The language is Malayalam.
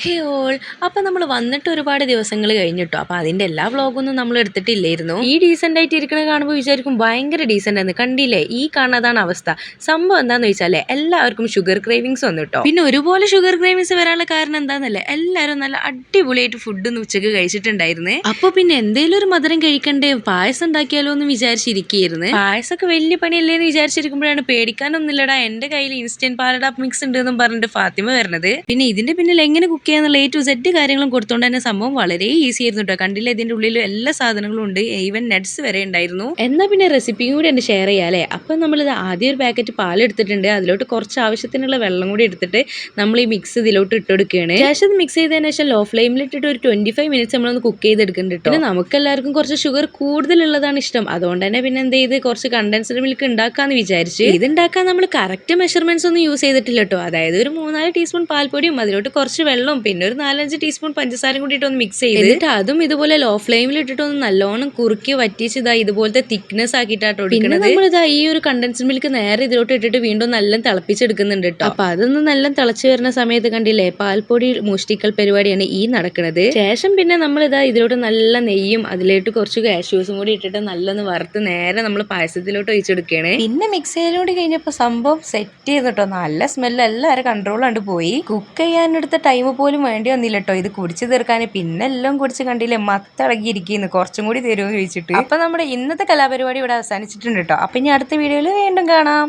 ഹേ ഓൾ അപ്പൊ നമ്മൾ വന്നിട്ട് ഒരുപാട് ദിവസങ്ങൾ കഴിഞ്ഞിട്ടോ. അപ്പൊ അതിന്റെ എല്ലാ വ്ളോഗൊന്നും നമ്മൾ എടുത്തിട്ടില്ലായിരുന്നു. ഈ ഡീസെന്റ് ആയിട്ട് ഇരിക്കണ കാണുമ്പോൾ വിചാരിക്കും ഭയങ്കര ഡീസെന്റ് ആണ്. കണ്ടില്ലേ, ഈ കാണുന്നതാണ് അവസ്ഥ. സംഭവം എന്താന്ന് വെച്ചാലേ എല്ലാവർക്കും ഷുഗർ ക്രേവിങ്സ് വന്നിട്ടോ. പിന്നെ ഒരുപോലെ ഷുഗർ ക്രേവിങ്സ് വരാനുള്ള കാരണം എന്താന്നല്ലേ, എല്ലാവരും നല്ല അടിപൊളിയായിട്ട് ഫുഡ് ഉച്ചക്ക് കഴിച്ചിട്ടുണ്ടായിരുന്നേ. അപ്പൊ പിന്നെ എന്തേലും ഒരു മധുരം കഴിക്കണ്ടേ, പായസം ഉണ്ടാക്കിയാലോ എന്ന് വിചാരിച്ചിരിക്കുകയായിരുന്നു. പായസമൊക്കെ വലിയ പണിയല്ലേന്ന് വിചാരിച്ചിരിക്കുമ്പോഴാണ് പേടിക്കാനൊന്നുമില്ലടാ, എന്റെ കയ്യിൽ ഇൻസ്റ്റന്റ് പാലട മിക്സ് ഉണ്ട് എന്നും പറഞ്ഞിട്ട് ഫാത്തിമ വരുന്നത്. പിന്നെ ഇതിന്റെ പിന്നിൽ എങ്ങനെ കുക്ക് ചെയ്യാന്നുള്ള A to Z കാര്യങ്ങളും കൊടുത്തോണ്ട് തന്നെ സംഭവം വളരെ ഈസി ആയിരുന്നു കേട്ടോ. കണ്ടില്ല, ഇതിന്റെ ഉള്ളിൽ എല്ലാ സാധനങ്ങളും ഉണ്ട്, ഈവൻ നട്ട്സ് വരെ ഉണ്ടായിരുന്നു. എന്നാ പിന്നെ റെസിപ്പിയും കൂടി എന്നെ ഷെയർ ചെയ്യാല്ലേ. അപ്പൊ നമ്മളിത് ആദ്യം ഒരു പാക്കറ്റ് പാൽ എടുത്തിട്ടുണ്ട്, അതിലോട്ട് കുറച്ച് ആവശ്യത്തിനുള്ള വെള്ളം കൂടി എടുത്തിട്ട് നമ്മൾ ഈ മിക്സ് ഇതിലോട്ട് ഇട്ടെടുക്കുകയാണ്. ശേഷം മിക്സ് ചെയ്തതിനു ശേഷം ലോ ഫ്ലെയിമിൽ ഇട്ടിട്ട് ഒരു 25 മിനിറ്റ്സ് നമ്മളൊന്ന് കുക്ക് ചെയ്തെടുക്കുന്നുണ്ട്. പിന്നെ നമുക്ക് എല്ലാവർക്കും കുറച്ച് ഷുഗർ കൂടുതലുള്ളതാണ് ഇഷ്ടം, അതുകൊണ്ട് തന്നെ പിന്നെ എന്ത് ചെയ്ത് കുറച്ച് കണ്ടൻസ്ഡ് മിൽക്ക് ഉണ്ടാക്കാന്ന് വിചാരിച്ചു. ഇത് ഉണ്ടാക്കാൻ നമ്മൾ കറക്റ്റ് മെഷർമെന്റ്സ് ഒന്നും യൂസ് ചെയ്തിട്ടില്ല കേട്ടോ. അതായത് ഒരു 3-4 ടീസ്പൂൺ പാൽപ്പൊടിയും അതിലോട്ട് കുറച്ച് വെള്ളവും പിന്നെ ഒരു 4-5 ടീസ്പൂൺ പഞ്ചസാരയും കൂടി ഒന്ന് മിക്സ് ചെയ്ത് എന്നിട്ട് അതും ഇതുപോലെ ലോ ഫ്ലെയിമിൽ ഇട്ടിട്ട് ഒന്ന് നല്ലോണം കുറുക്കി വറ്റിച്ച് ഇതാ ഇതുപോലത്തെ തിക്നെസ് ആക്കിയിട്ടാട്ടോ എടുക്കുന്നത്. നമ്മളിതാ ഈ ഒരു കണ്ടൻസ്ഡ് മിൽക്ക് നേരെ ഇതിലോട്ട് ഇട്ടിട്ട് വീണ്ടും നല്ല തിളപ്പിച്ചെടുക്കുന്നുണ്ട് കേട്ടോ. അപ്പൊ അതൊന്നും നല്ല തിളച്ച് വരുന്ന സമയത്ത് കണ്ടില്ലേ, പാൽപ്പൊടി മോഷ്ടിക്കൽ പരിപാടിയാണ് ഈ നടക്കുന്നത്. ശേഷം പിന്നെ നമ്മൾ ഇതാ ഇതിലോട്ട് നല്ല നെയ്യും അതിലോട്ട് കുറച്ച് കാഷ്യൂസും കൂടി ഇട്ടിട്ട് നല്ലൊന്ന് വറുത്ത് നേരെ നമ്മൾ പായസത്തിലോട്ട് ഒഴിച്ചെടുക്കുകയാണ്. പിന്നെ മിക്സ് ചെയ്യലോട് കഴിഞ്ഞപ്പോൾ സംഭവം സെറ്റ് ചെയ്തിട്ടോ. നല്ല സ്മെല്ല് എല്ലാവരും കൺട്രോൾ കണ്ടു പോയി. കുക്ക് ചെയ്യാനെടുത്ത ടൈം പോലും വേണ്ടി വന്നില്ല കേട്ടോ ഇത് കുടിച്ചു തീർക്കാൻ. പിന്നെ എല്ലാം കുടിച്ച് കണ്ടില്ലേ മത്തളകിയിരിക്കുന്നു, കുറച്ചും കൂടി തരുമോ ചോദിച്ചിട്ട്. അപ്പൊ നമ്മുടെ ഇന്നത്തെ കലാപരിപാടി ഇവിടെ അവസാനിച്ചിട്ടുണ്ട് കേട്ടോ. അപ്പൊ ഇനി അടുത്ത വീഡിയോയിൽ വീണ്ടും കാണാം.